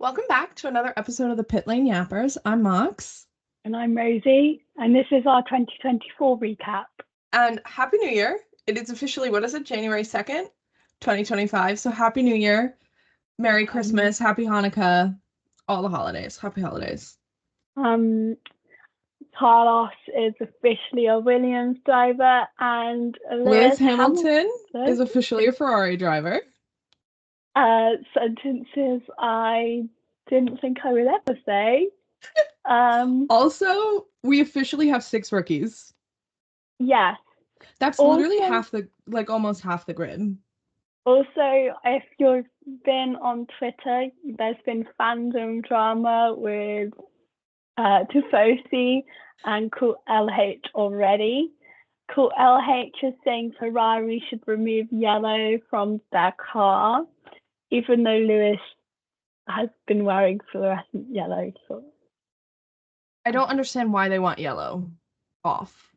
Welcome back to another episode of the Pit Lane Yappers. I'm Mox. And I'm Rosie, and this is our 2024 recap. And Happy New Year. It is officially, January 2nd, 2025. So Happy New Year, Merry Christmas, Happy Hanukkah, all the holidays. Happy holidays. Carlos is officially a Williams driver, and Lewis Hamilton is officially a Ferrari driver. Sentences I didn't think I would ever say. Also, we officially have 6 rookies. Yes. That's also, literally almost half the grid. Also, if you've been on Twitter, there's been fandom drama with Tifosi and Cool LH already. Cool LH is saying Ferrari should remove yellow from their car, even though Lewis has been wearing fluorescent yellow. So I don't understand why they want yellow off,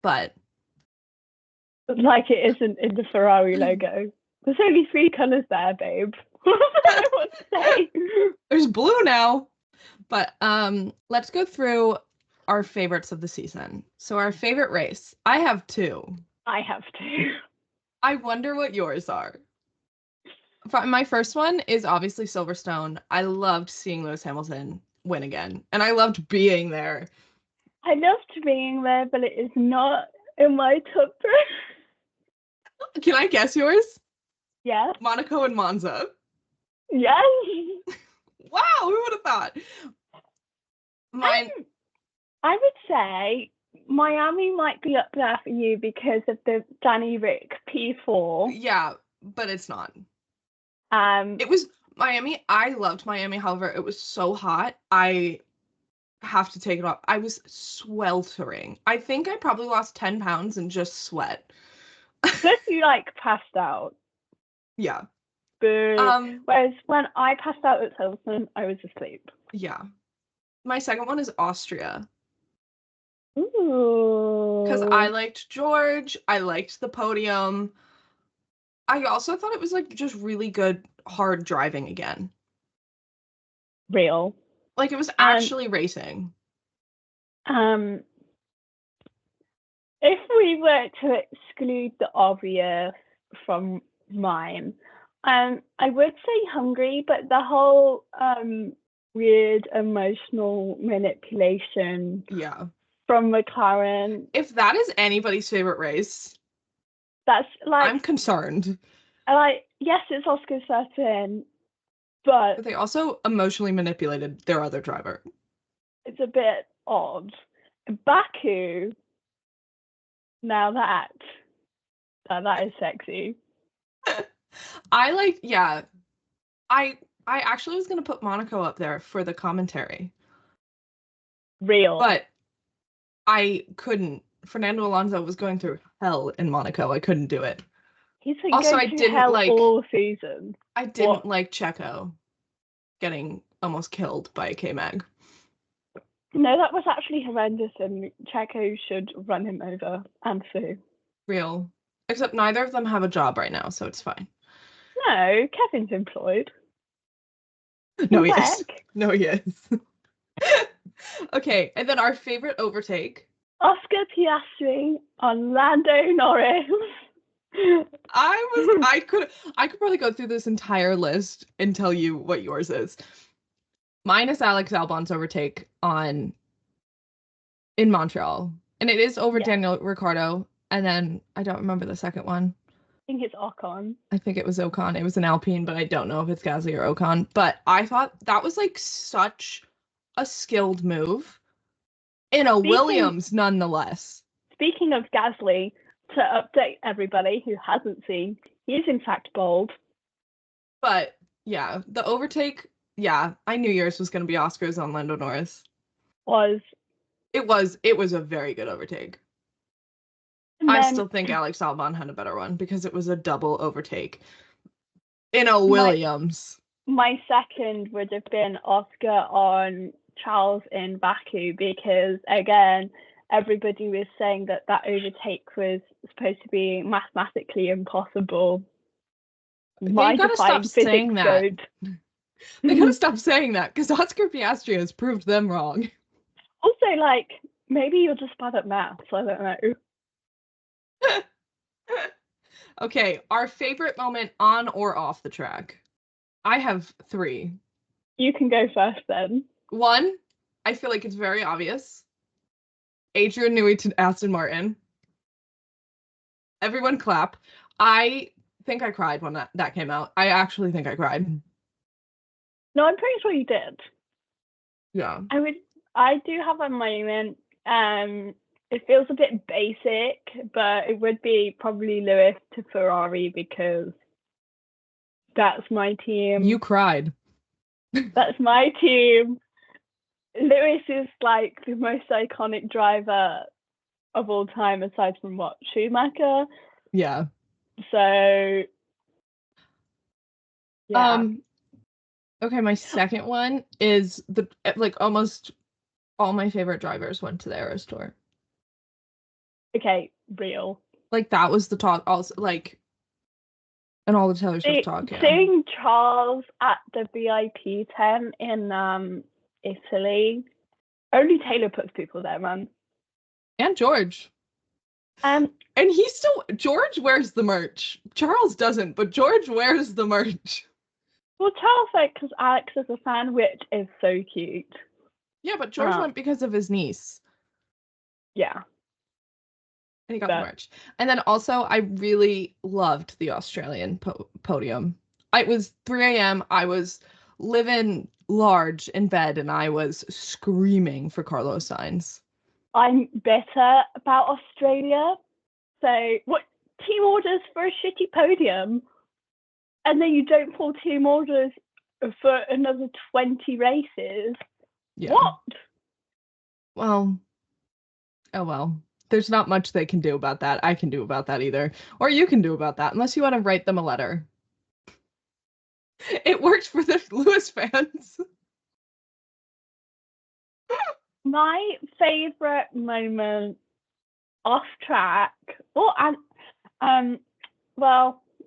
but like it isn't in the Ferrari logo. There's only 3 colors there, babe. I want to say. There's blue now. But let's go through our favorites of the season. So our favorite race. I have 2. I have 2. I wonder what yours are. My first one is obviously Silverstone. I loved seeing Lewis Hamilton win again. And I loved being there. I loved being there, but it is not in my top 3. Can I guess yours? Yes. Monaco and Monza. Yes. Wow, who would have thought? Mine. I would say Miami might be up there for you because of the Danny Rick P4. Yeah, but it's not. It was Miami. I loved Miami. However, it was so hot. I have to take it off. I was sweltering. I think I probably lost 10 pounds in just sweat. Plus you passed out. Yeah. But whereas when I passed out at Silverstone, I was asleep. Yeah. My second one is Austria. Ooh. Because I liked George. I liked the podium. I also thought it was just really good hard driving again. Real. It was actually racing. If we were to exclude the obvious from mine, I would say Hungary, but the whole weird emotional manipulation from McLaren. If that is anybody's favorite race, that's I'm concerned. Yes, it's Oscar certain, but they also emotionally manipulated their other driver. It's a bit odd. Baku, now that is sexy. I actually was going to put Monaco up there for the commentary. Real. But I couldn't. Fernando Alonso was going through hell in Monaco. I couldn't do it. He's been going through hell all season. I didn't like Checo getting almost killed by a K-Mag. No, that was actually horrendous, and Checo should run him over and sue. Real. Except neither of them have a job right now, so it's fine. No, Kevin's employed. No, he is. No, he is. Okay, and then our favorite overtake. Oscar Piastri on Lando Norris. I could probably go through this entire list and tell you what yours is. Mine is Alex Albon's overtake in Montreal. And it is over Daniel Ricciardo. And then I don't remember the second one. I think it's Ocon. I think it was Ocon. It was an Alpine, but I don't know if it's Gasly or Ocon. But I thought that was such a skilled move. In a Williams, nonetheless. Speaking of Gasly, to update everybody who hasn't seen, he is in fact bald. But yeah, the overtake, I knew yours was going to be Oscars on Lando Norris. It was a very good overtake. I still think Alex Albon had a better one because it was a double overtake in a Williams. My second would have been Oscar on Charles in Baku because, again, everybody was saying that overtake was supposed to be mathematically impossible. You gotta stop saying that. They gotta stop saying that because Oscar Piastri has proved them wrong. Also, like, maybe you're just bad at maths. I don't know. Okay, our favorite moment on or off the track. I have 3. You can go first then. 1, I feel like it's very obvious. Adrian Newey to Aston Martin. Everyone clap. I think I cried when that came out. I actually think I cried. No, I'm pretty sure you did. Yeah. I do have a moment. It feels a bit basic, but it would be probably Lewis to Ferrari because that's my team. You cried. That's my team. Lewis is like the most iconic driver of all time, aside from what, Schumacher? Yeah. So, yeah. Okay, my second one is almost all my favorite drivers went to the Eras Tour. Okay, real. Like that was the talk also, like, and all the Taylor Swift talk, yeah. Seeing Charles at the VIP tent in Italy, only Taylor puts people there, man. And George. And George wears the merch. Charles doesn't, but George wears the merch. Well, Charles went because Alex is a fan, which is so cute. Yeah, but George went because of his niece. Yeah. And he got the merch. And then also, I really loved the Australian podium. It was 3 a.m. I was living large in bed, and I was screaming for Carlos Sainz. I'm better about Australia. So, what team orders for a shitty podium? And then you don't pull team orders for another 20 races? Yeah. What? Well, oh well. There's not much they can do about that. I can do about that either. Or you can do about that, unless you want to write them a letter. It worked for the Lewis fans. My favorite moment off track, well,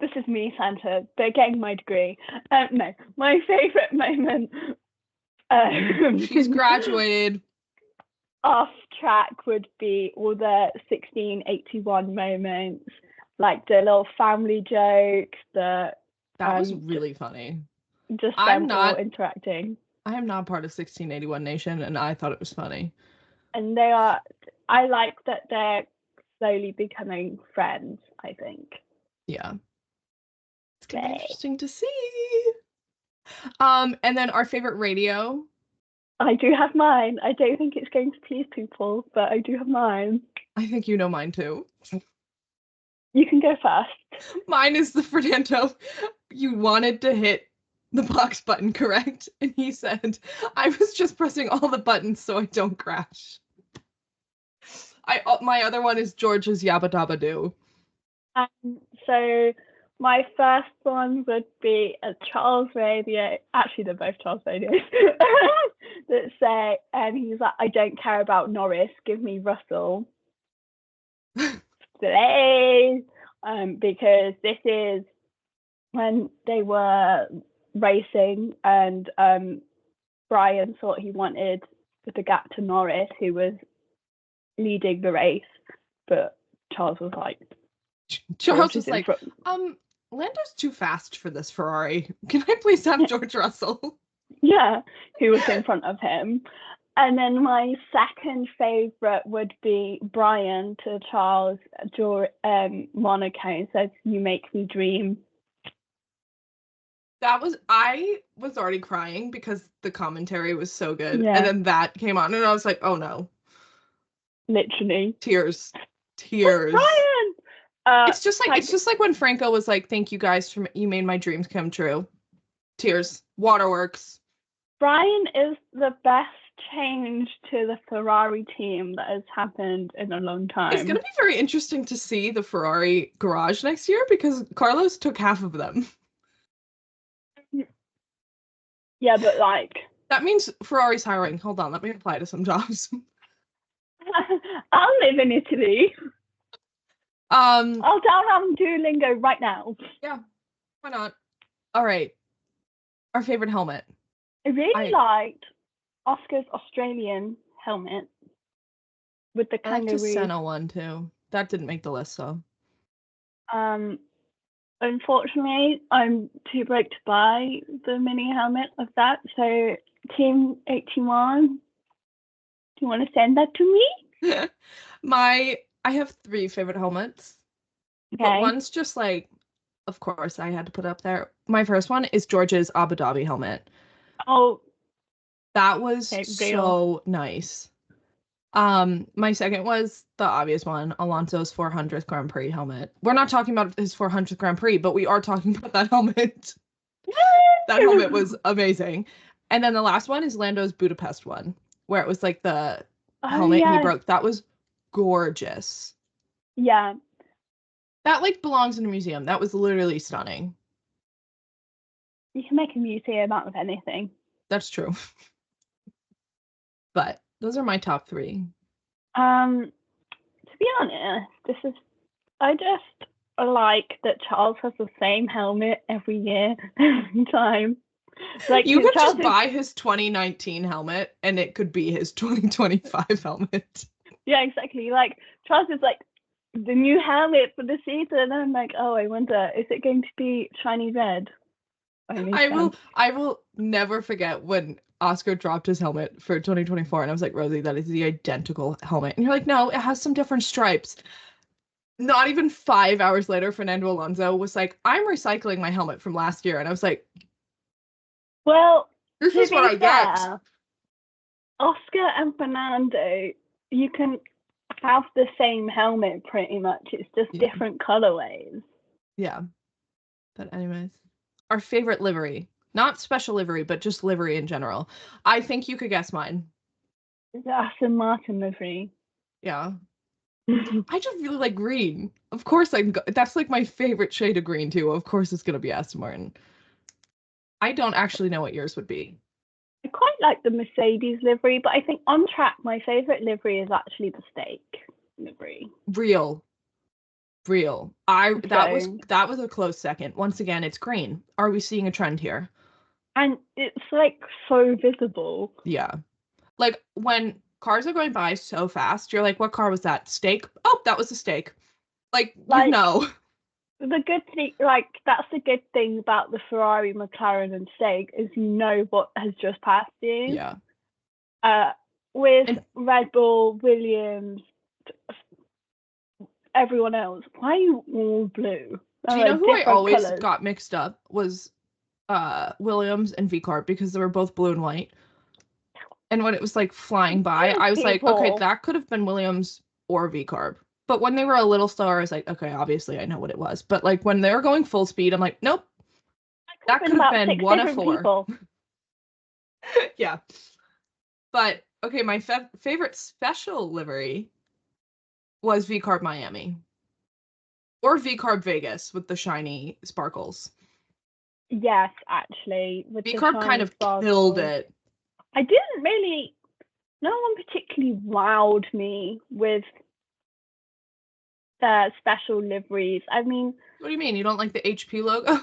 this is me centered, but getting my degree. No, my favorite moment. She's graduated. Off track would be all the 1681 moments, like the little family jokes. That was really funny. Just them all interacting. I am not part of 1681 Nation, and I thought it was funny. And I like that they're slowly becoming friends, I think. Yeah. It's gonna be interesting to see. And then our favorite radio. I do have mine. I don't think it's going to please people, but I do have mine. I think you know mine too. You can go first. Mine is the Fernando. You wanted to hit the box button, correct? And he said, I was just pressing all the buttons so I don't crash. My other one is George's Yabba Dabba Doo. So my first one would be a Charles radio. Actually, they're both Charles radios. That say, and he's like, I don't care about Norris. Give me Russell. Today, because this is when they were racing, and Brian thought he wanted the gap to Norris, who was leading the race, but Charles was like, Lando's too fast for this Ferrari. Can I please have George Russell? Yeah, who was in front of him. And then my second favorite would be Brian to Charles Monaco, and says, "You make me dream." I was already crying because the commentary was so good. Yeah. And then that came on, and I was like, oh no. Literally. Tears. Oh, Brian! It's just like when Franco was like, thank you guys you made my dreams come true. Tears. Waterworks. Brian is the best change to the Ferrari team that has happened in a long time. It's going to be very interesting to see the Ferrari garage next year because Carlos took half of them. Yeah, but like... That means Ferrari's hiring. Hold on, let me apply to some jobs. I'll live in Italy. I'll download Duolingo right now. Yeah, why not? All right. Our favorite helmet. I really liked Oscar's Australian helmet with the kangaroo. I liked the Senna one too. That didn't make the list though. Unfortunately, I'm too broke to buy the mini helmet of that. So, Team 81, do you want to send that to me? I have 3 favorite helmets. Okay. But one's just like, of course, I had to put up there. My first one is George's Abu Dhabi helmet. Oh, that was so nice. My second was the obvious one, Alonso's 400th Grand Prix helmet. We're not talking about his 400th Grand Prix, but we are talking about that helmet. That helmet was amazing. And then the last one is Lando's Budapest one, where it was like the helmet he broke. That was gorgeous. Yeah. That like belongs in a museum. That was literally stunning. You can make a museum out of anything. That's true. But those are my top 3. To be honest, I just like that Charles has the same helmet every year, every time. Like you could just buy his 2019 helmet and it could be his 2025 helmet. Yeah, exactly. Like Charles is like the new helmet for the season, and I'm like, oh, I wonder, is it going to be shiny red? I will never forget when Oscar dropped his helmet for 2024 and I was like, Rosie, that is the identical helmet. And you're like, no, it has some different stripes. Not even 5 hours later, Fernando Alonso was like, I'm recycling my helmet from last year. And I was like, well, this is what I get. Oscar and Fernando, you can have the same helmet pretty much. It's just different colorways. Yeah. But anyways, our favorite livery. Not special livery, but just livery in general. I think you could guess mine. The Aston Martin livery. Yeah. I just really like green. Of course, that's like my favorite shade of green too. Of course, it's gonna be Aston Martin. I don't actually know what yours would be. I quite like the Mercedes livery, but I think on track, my favorite livery is actually the steak livery. Real. That was a close second. Once again, it's green. Are we seeing a trend here? And it's like so visible. Yeah. Like when cars are going by so fast, you're like, what car was that? Steak? Oh, that was a steak. Like you know. The good thing, like that's the good thing about the Ferrari, McLaren, and steak is you know what has just passed you. Yeah. With Red Bull, Williams, everyone else, why are you all blue? Do you know who I always got mixed up was Williams and VCarb because they were both blue and white. And when it was like flying by, I was like, okay, that could have been Williams or VCarb. But when they were a little slower, I was like, okay, obviously I know what it was. But like when they were going full speed, I'm like, nope. That could have been one of 4. Yeah. But okay, my favorite special livery was VCarb Miami. Or VCarb Vegas with the shiny sparkles. Yes, actually. VCarb kind of killed it. I didn't really... No one particularly wowed me with their special liveries. I mean... What do you mean? You don't like the HP logo?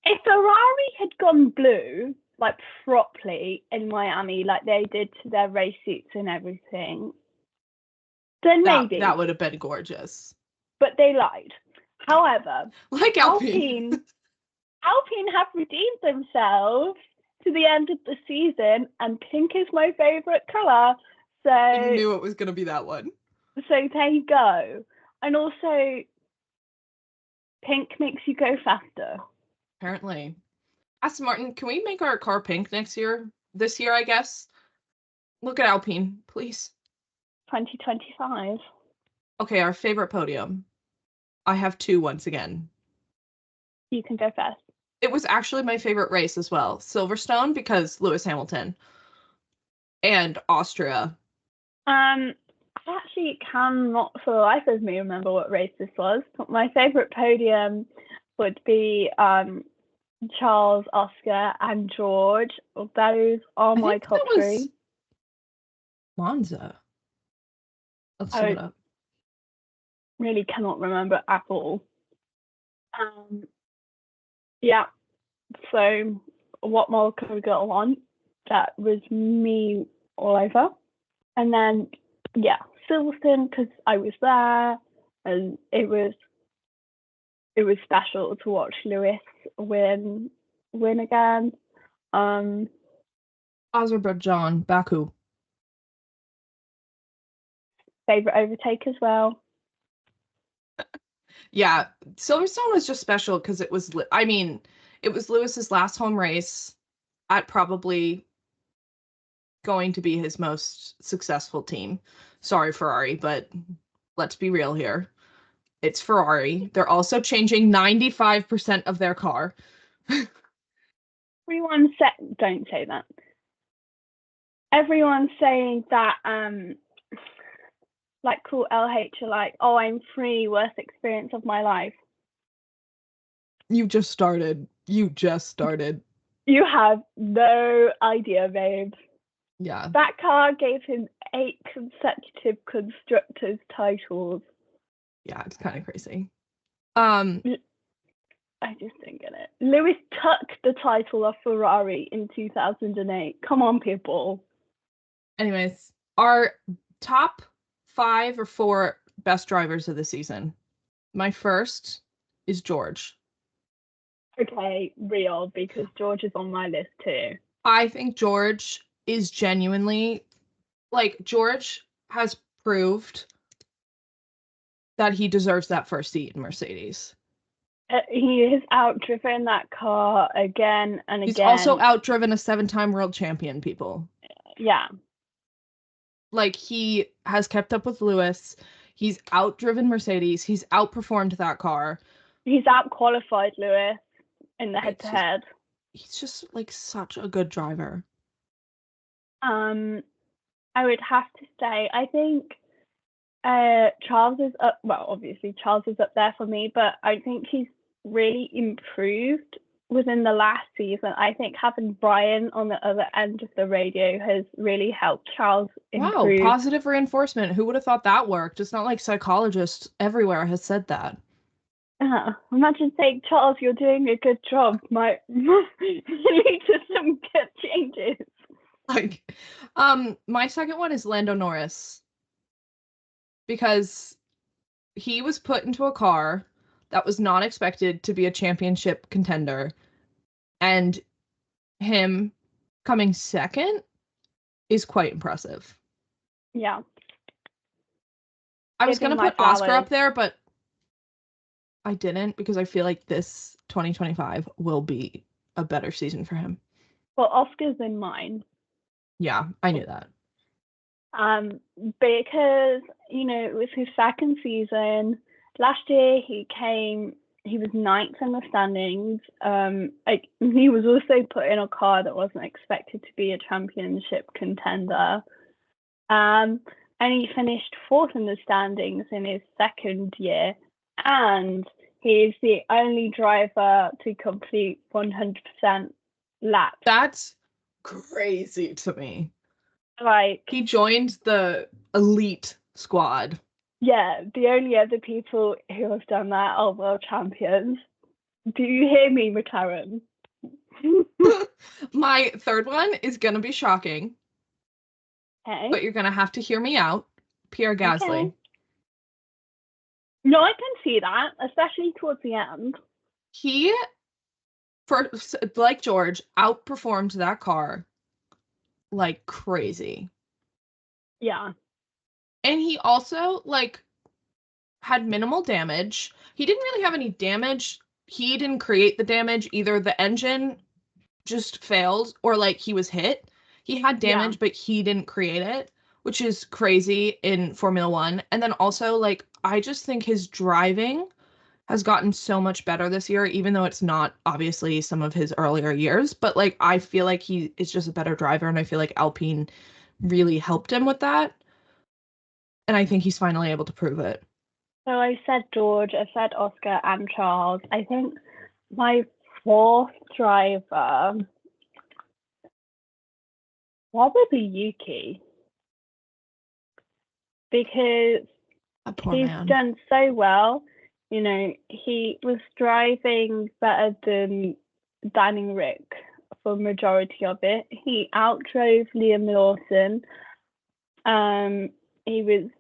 If Ferrari had gone blue, like properly in Miami, like they did to their race suits and everything, then maybe. That would have been gorgeous. But they lied. However, like Alpine have redeemed themselves to the end of the season, and pink is my favorite color. So you knew it was going to be that one. So there you go. And also, pink makes you go faster. Apparently. Aston Martin, can we make our car pink this year, I guess? Look at Alpine, please. 2025. Okay, our favorite podium. I have 2 once again. You can go first. It was actually my favorite race as well. Silverstone, because Lewis Hamilton. And Austria. I actually cannot for the life of me remember what race this was, but my favorite podium would be Charles, Oscar, and George. Those are my top 3. Monza. Let's look it up. Really cannot remember at all. Yeah. So what more could a girl want? That was me all over. And then, yeah, Silverstone, because I was there, and it was special to watch Lewis win again. Azerbaijan, Baku. Favorite overtake as well. Yeah, Silverstone was just special because it was Lewis's last home race at probably going to be his most successful team. Sorry, Ferrari, but let's be real here. It's Ferrari. They're also changing 95% of their car. Everyone said, don't say that. Everyone's saying that, like, cool LH are like, oh, I'm free, worst experience of my life. You just started. You You have no idea, babe. Yeah. That car gave him 8 consecutive constructors titles. Yeah, it's kind of crazy. I just don't get it. Lewis took the title of Ferrari in 2008. Come on, people. Anyways, our top 5 or 4 best drivers of the season. My first is George. Okay, real, because George is on my list too. I think George is genuinely, like, George has proved that he deserves that first seat in Mercedes. He has outdriven that car again and again. He's also outdriven a 7-time world champion, people. Yeah. Like, he has kept up with Lewis. He's outdriven Mercedes. He's outperformed that car. He's outqualified Lewis in the head-to-head. He's just, like, such a good driver. I would have to say, I think Charles is up. Well, obviously Charles is up there for me, but I think he's really improved within the last season. I think having Brian on the other end of the radio has really helped Charles improve. Wow, positive reinforcement. Who would have thought that worked? It's not like psychologists everywhere has said that. Imagine saying, Charles, you're doing a good job. Might lead to some good changes. Like, my second one is Lando Norris. Because he was put into a car that was not expected to be a championship contender. And him coming second is quite impressive. Yeah. I was going to put Oscar up there, but I didn't because I feel like this 2025 will be a better season for him. Well, Oscar's in mine. Yeah, I knew that. Because, you know, it was his second season. Last year he was 9th in the standings. He was also put in a car that wasn't expected to be a championship contender. And he finished 4th in the standings in his second year. And he is the only driver to complete 100% laps. That's crazy to me. Like, he joined the elite squad. Yeah, the only other people who have done that are world champions. Do you hear me, McLaren? My third one is going to be shocking. Okay. But you're going to have to hear me out. Pierre Gasly. Okay. No, I can see that, especially towards the end. He, like George, outperformed that car like crazy. Yeah. And he also, like, had minimal damage. He didn't really have any damage. He didn't create the damage. Either the engine just failed or, like, he was hit. He had damage, but he didn't create it, which is crazy in Formula One. And then also, like, I just think his driving has gotten so much better this year, even though it's not obviously some of his earlier years. But, like, I feel like he is just a better driver, and I feel like Alpine really helped him with that. And I think he's finally able to prove it. So I said George, I said Oscar and Charles. I think my 4th driver, probably Yuki. Because he's done so well. You know, he was driving better than Danny Rick for majority of it. He outdrove Liam Lawson. He was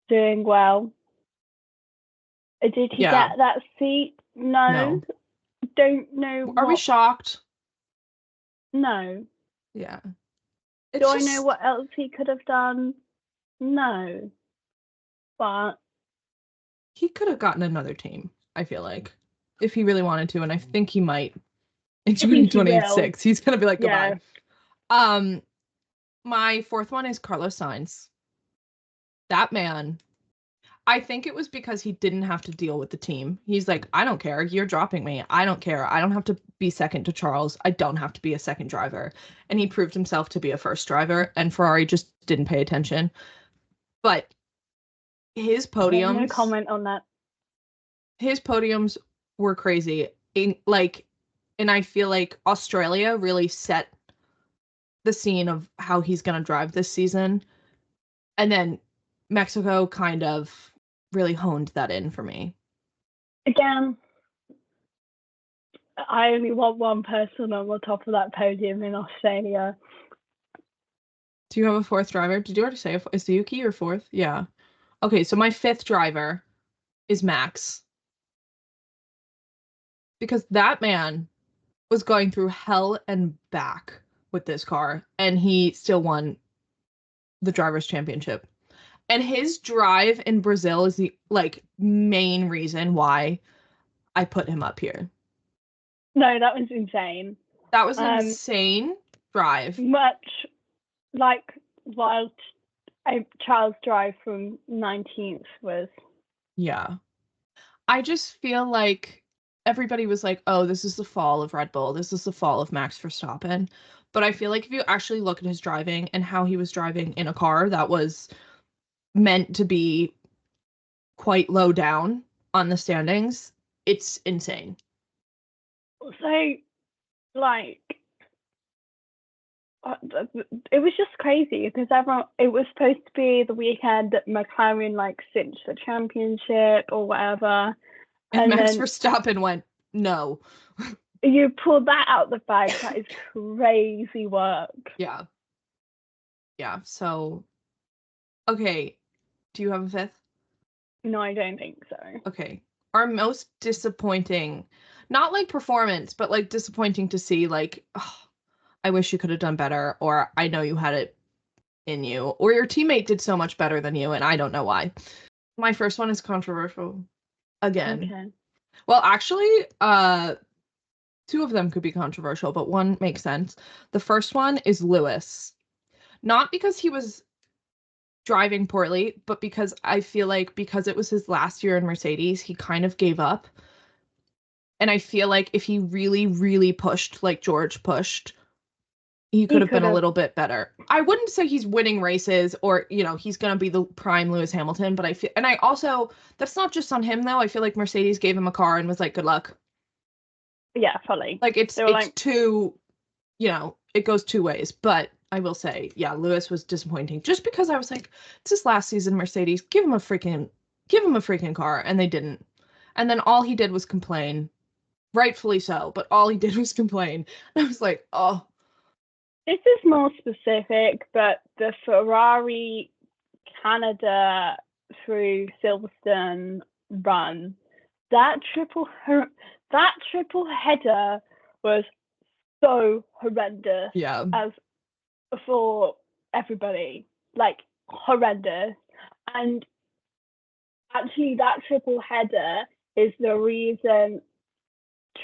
doing well. Did he get that seat? No. Don't know. Are we shocked? No. Yeah. Do I know what else he could have done? No. But he could have gotten another team, I feel like, if he really wanted to, and I think he might in 2026. He's gonna be like, goodbye. My fourth one is Carlos Sainz. That man, I think it was because he didn't have to deal with the team. He's like, I don't care. You're dropping me. I don't care. I don't have to be second to Charles. I don't have to be a second driver. And he proved himself to be a first driver, and Ferrari just didn't pay attention. But his podiums... No comment on that. His podiums were crazy. And I feel like Australia really set the scene of how he's going to drive this season. And then Mexico kind of really honed that in for me. Again, I only want one person on the top of that podium in Australia. Do you have a fourth driver? Did you already say is Yuki your fourth? Yeah. Okay, so my fifth driver is Max. Because that man was going through hell and back with this car, and he still won the Drivers' Championship. And his drive in Brazil is the main reason why I put him up here. No, that was insane. That was an insane drive. Much like while Charles' drive from 19th was. Yeah. I just feel like everybody was like, oh, this is the fall of Red Bull. This is the fall of Max Verstappen. But I feel like if you actually look at his driving and how he was driving in a car that was meant to be quite low down on the standings, it's insane. So, it was just crazy because it was supposed to be the weekend that McLaren cinched the championship or whatever. And Max Verstappen went, no. You pulled that out the bag. That is crazy work. Yeah. Yeah, so, okay. Do you have a fifth? No, I don't think so. Okay. Our most disappointing, not performance, but disappointing to see, I wish you could have done better, or I know you had it in you, or your teammate did so much better than you, and I don't know why. My first one is controversial. Again. Okay. Well, actually, two of them could be controversial, but one makes sense. The first one is Lewis. Not because he was driving poorly, but because I feel like because it was his last year in Mercedes, he kind of gave up. And I feel like if he really, really pushed like George pushed, he could have been a little bit better. I wouldn't say he's winning races or, he's going to be the prime Lewis Hamilton, but I also, that's not just on him though. I feel like Mercedes gave him a car and was like, good luck. Yeah, fully. It's too, it goes two ways, but I will say, yeah, Lewis was disappointing just because I was like, it's his last season, Mercedes, give him a freaking car. And they didn't. And then all he did was complain, rightfully so, but all he did was complain. And I was like, oh. This is more specific, but the Ferrari Canada through Silverstone run, that triple header was so horrendous. Yeah. As for everybody, horrendous. And actually, that triple header is the reason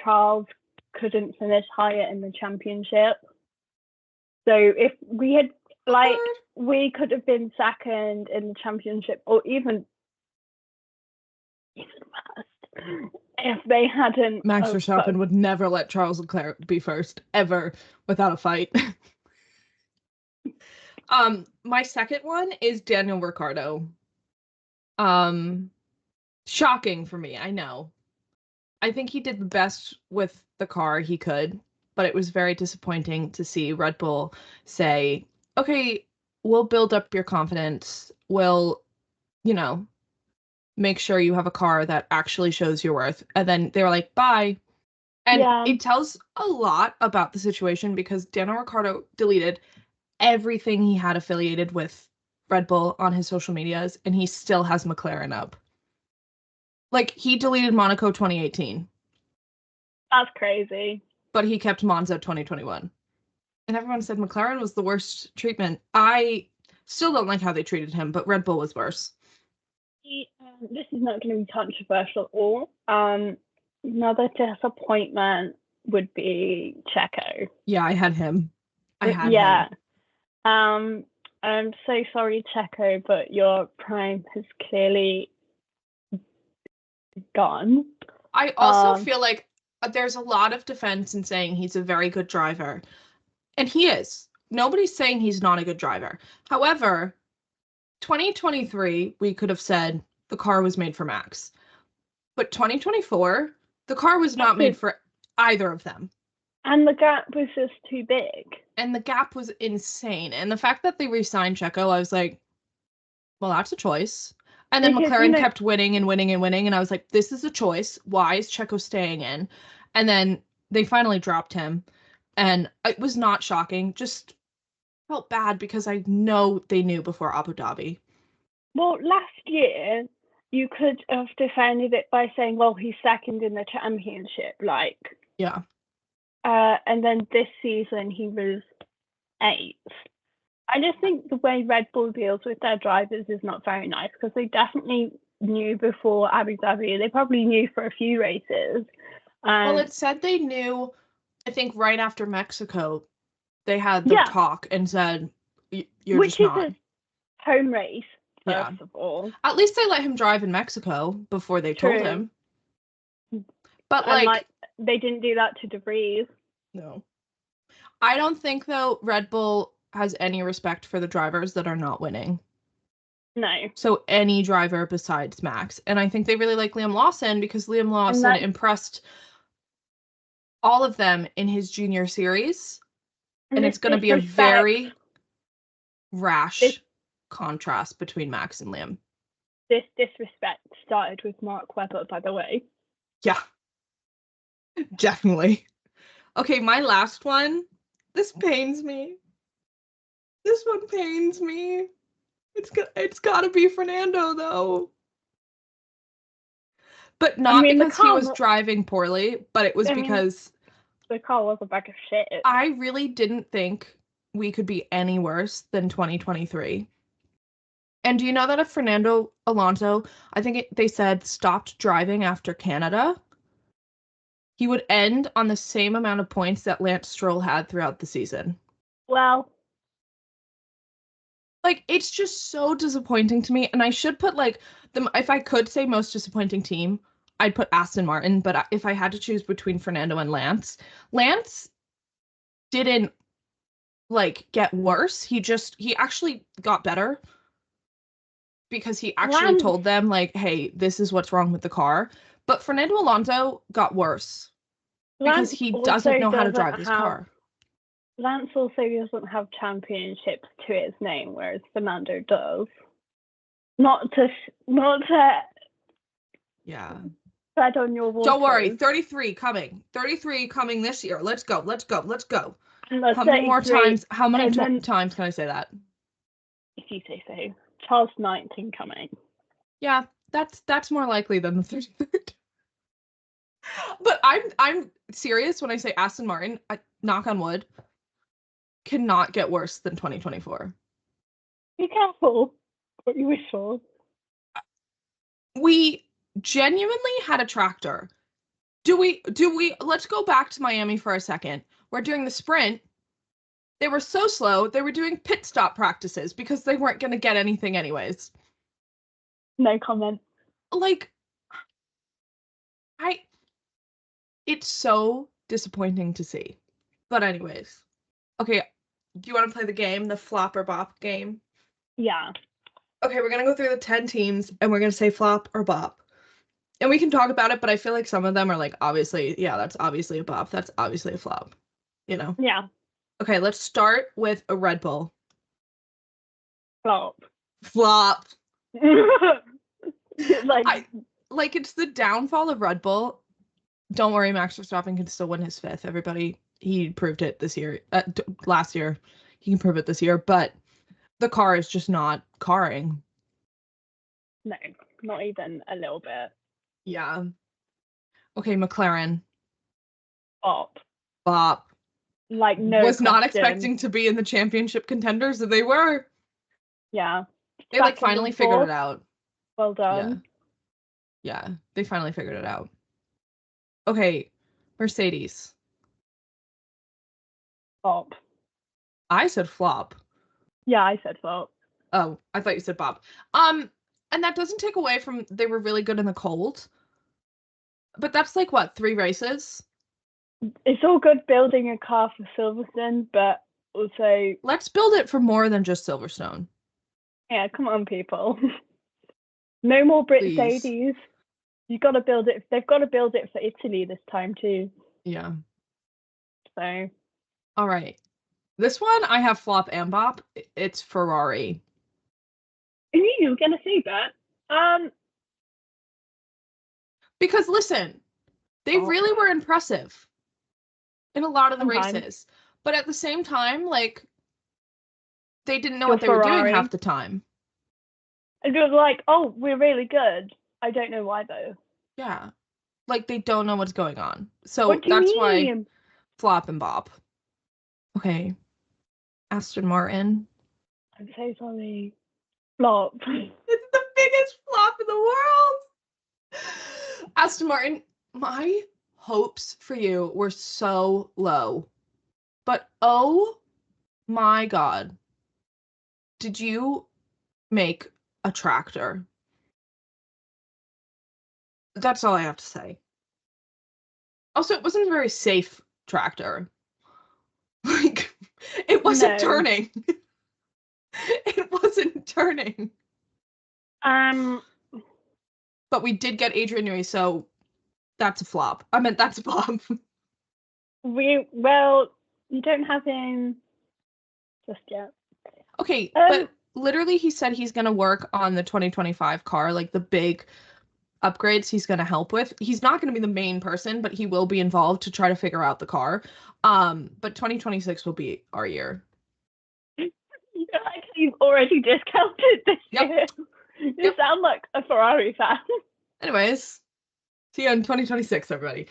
Charles couldn't finish higher in the championship. So if we had, we could have been second in the championship, or even worse, if they hadn't. Max Verstappen would never let Charles Leclerc be first, ever, without a fight. My second one is Daniel Ricciardo. Shocking for me, I know. I think he did the best with the car he could, but it was very disappointing to see Red Bull say, okay, we'll build up your confidence. We'll, make sure you have a car that actually shows your worth. And then they were like, bye. And it tells a lot about the situation because Daniel Ricciardo deleted everything he had affiliated with Red Bull on his social medias, and he still has McLaren up. Like, he deleted Monaco 2018. That's crazy. But he kept Monza 2021. And everyone said McLaren was the worst treatment. I still don't like how they treated him, but Red Bull was worse. This is not going to be controversial at all. Another disappointment would be Checo. Yeah, I had him. him. I'm so sorry, Checo, but your prime has clearly gone. I also feel like there's a lot of defense in saying he's a very good driver. And he is. Nobody's saying he's not a good driver. However, 2023, we could have said the car was made for Max. But 2024, the car was not made for either of them. And the gap was just too big. And the gap was insane. And the fact that they re-signed Checo, I was like, well, that's a choice. And then McLaren kept winning and winning and winning. And I was like, this is a choice. Why is Checo staying in? And then they finally dropped him. And it was not shocking. Just felt bad because I know they knew before Abu Dhabi. Well, last year, you could have defended it by saying, well, he's second in the championship. Yeah. And then this season, he was 8th. I just think the way Red Bull deals with their drivers is not very nice because they definitely knew before Abu Dhabi. They probably knew for a few races. Well, it said they knew, I think, right after Mexico, they had the talk and said, you're just not. Which is a home race, first of all. At least they let him drive in Mexico before they told him. But, they didn't do that to De Vries. No. I don't think, though, Red Bull has any respect for the drivers that are not winning. No. So any driver besides Max. And I think they really like Liam Lawson because Liam Lawson impressed all of them in his junior series. And it's going to be a very rash contrast between Max and Liam. This disrespect started with Mark Webber, by the way. Yeah. Definitely. Okay, my last one. This pains me. This one pains me. It's gotta be Fernando, though. But not because he was driving poorly, but it was because the car was a bag of shit. I really didn't think we could be any worse than 2023. And do you know that if Fernando Alonso, I think they said, stopped driving after Canada, he would end on the same amount of points that Lance Stroll had throughout the season. Well, it's just so disappointing to me. And I should put, if I could say most disappointing team, I'd put Aston Martin. But if I had to choose between Fernando and Lance didn't, get worse. He actually got better. Because he actually told them, hey, this is what's wrong with the car. But Fernando Alonso got worse. Because he doesn't know how to drive his car. Lance also doesn't have championships to his name, whereas Fernando does. Not to yeah. tread on your waters. Don't worry, 33 coming. 33 coming this year. Let's go. How many more times? How many times can I say that? If you say so. Charles 19 coming. Yeah, that's more likely than the 33rd. But I'm serious when I say Aston Martin, knock on wood, cannot get worse than 2024. Be careful what you wish for. We genuinely had a tractor. Do we let's go back to Miami for a second. Where during the sprint, they were so slow, they were doing pit stop practices because they weren't going to get anything anyways. No comment. It's so disappointing to see. But anyways. Okay, do you want to play the game, the flop or bop game? Yeah. Okay, we're going to go through the 10 teams and we're going to say flop or bop. And we can talk about it, but I feel like some of them are obviously, yeah, that's obviously a bop. That's obviously a flop. You know? Yeah. Okay, let's start with a Red Bull. Flop. It's the downfall of Red Bull. Don't worry, Max Verstappen can still win his 5th. Everybody, he proved it this year. Last year, he can prove it this year. But the car is just not carring. No, not even a little bit. Yeah. Okay, McLaren. Bop. Like, no was question. Not expecting to be in the championship contenders, and they were. Yeah. They like finally figured it out. Well done. Yeah, they finally figured it out. Okay, Mercedes. Bop. I said flop. Yeah, I said flop. Oh, I thought you said bop. And that doesn't take away from they were really good in the cold. But that's like what, 3 races? It's all good building a car for Silverstone, but also let's build it for more than just Silverstone. Yeah, come on, people. No more Mercedes. You got to build it. They've got to build it for Italy this time too. Yeah. So. All right. This one I have flop and bop. It's Ferrari. I knew you were gonna say that. Because listen, they really were impressive in a lot of the races. But at the same time, like, they didn't know what they were doing half the time. It was like, oh, we're really good. I don't know why though. Yeah. Like, they don't know what's going on. So that's why flop and bop. Okay. Aston Martin. I'm so sorry. Flop. It's the biggest flop in the world. Aston Martin, my hopes for you were so low. But oh my God. Did you make a tractor? That's all I have to say. Also, it wasn't a very safe tractor. Like, it wasn't turning. It wasn't turning. But we did get Adrian Newey, so that's a flop. I meant that's a flop. Well, you don't have him just yet. Okay, but literally he said he's going to work on the 2025 car, like the big upgrades he's going to help with. He's not going to be the main person, but he will be involved to try to figure out the car. But 2026 will be our year. You've already discounted this year. You sound like a Ferrari fan. Anyways, see you in 2026, everybody.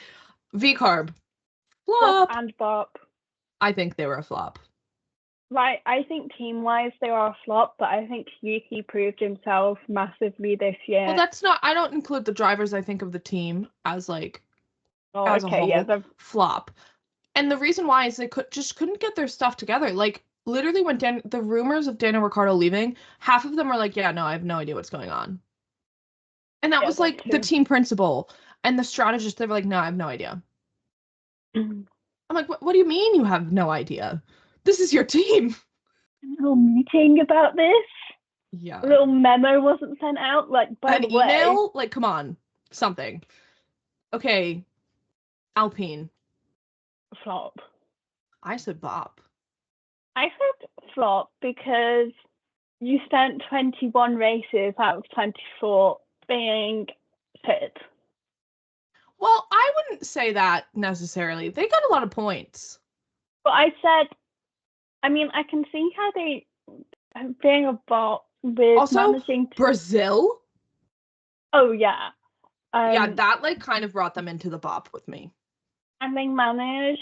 V-Carb. Flop. And bop. I think they were a flop. Right, I think team-wise they were a flop, but I think Yuki proved himself massively this year. Well, that's not. I don't include the drivers. I think of the team as like as a whole flop. And the reason why is they couldn't get their stuff together. Like literally, when the rumors of Daniel Ricciardo leaving, half of them were like, "Yeah, no, I have no idea what's going on." And that was like the team principal and the strategist. They were like, "No, I have no idea." I'm like, what do you mean you have no idea? This is your team. A little meeting about this. Yeah. A little memo wasn't sent out. Like, by the way. An email? Like, come on. Something. Okay. Alpine. Flop. I said bop. I said flop because you spent 21 races out of 24 being fit. Well, I wouldn't say that necessarily. They got a lot of points. But I said, I mean, I can see how they being a bot with also, managing Brazil. Oh yeah. Yeah, that like kind of brought them into the bop with me. And they managed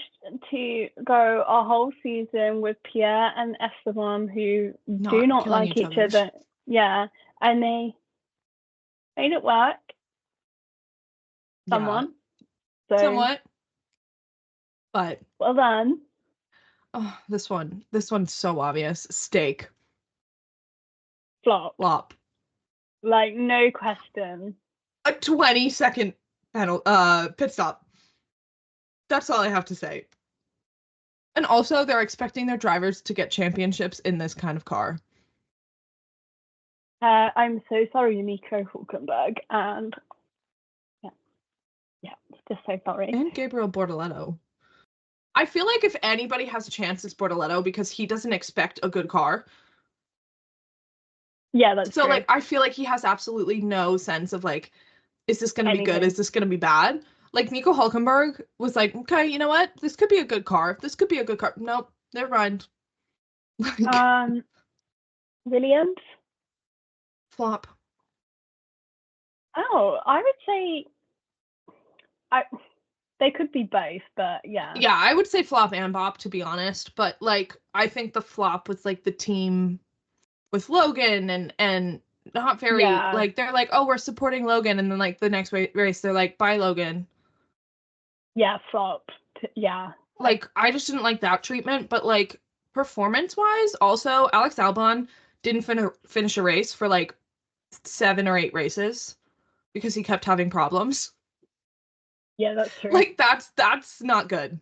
to go a whole season with Pierre and Esteban, who do not like each other. Yeah, and they made it work. Somewhat. Yeah. So, somewhat. But well done. Oh, this one's so obvious. Steak. Flop. Flop. Like, no question. A 20-second pit stop. That's all I have to say. And also, they're expecting their drivers to get championships in this kind of car. I'm so sorry, Nico Hülkenberg, and yeah, just so sorry. And Gabriel Bortoleto. I feel like if anybody has a chance, it's Bortoleto because he doesn't expect a good car. Yeah, that's so true. Like I feel like he has absolutely no sense of like, is this gonna be good? Is this gonna be bad? Like, Nico Hulkenberg was like, okay, you know what? This could be a good car. This could be a good car. Nope, never mind. Williams? Flop. Oh, I would say they could be both, but yeah. Yeah, I would say flop and bop, to be honest. But, like, I think the flop was, like, the team with Logan and not very, like, they're like, oh, we're supporting Logan. And then, like, the next race, they're like, bye, Logan. Yeah, flop. Yeah. Like, I just didn't like that treatment. But, like, performance-wise, also, Alex Albon didn't finish a race for, like, 7 or 8 races because he kept having problems. Yeah, that's true. Like, that's not good.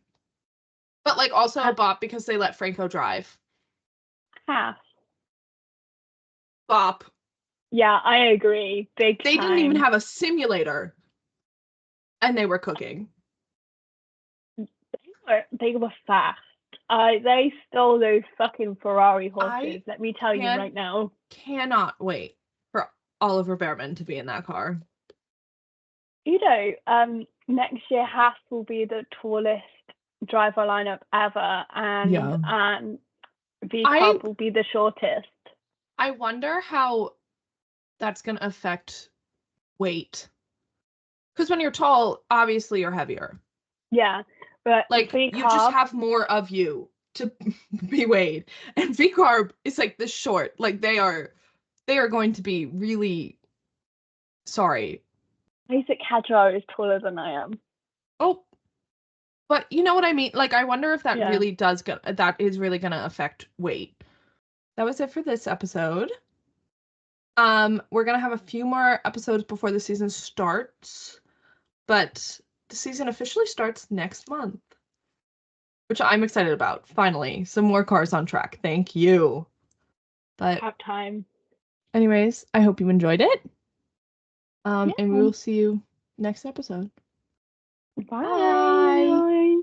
But, like, also a bop because they let Franco drive. Half. Bop. Yeah, I agree. Big time. They didn't even have a simulator. And they were cooking. They were fast. They stole those fucking Ferrari horses. Let me tell you right now. Cannot wait for Oliver Behrman to be in that car. You know, next year Haas will be the tallest driver lineup ever, and V-Carb will be the shortest. I wonder how that's going to affect weight. Because when you're tall, obviously you're heavier. Yeah, but like V-Carb, you just have more of you to be weighed, and V-Carb is like this short. Like they are going to be really sorry. Basic Hadjar is taller than I am. Oh, but you know what I mean? Like, I wonder if that really that is really going to affect weight. That was it for this episode. We're going to have a few more episodes before the season starts, but the season officially starts next month, which I'm excited about. Finally, some more cars on track. Thank you. But have time. Anyways, I hope you enjoyed it. And we will see you next episode. Bye. Bye.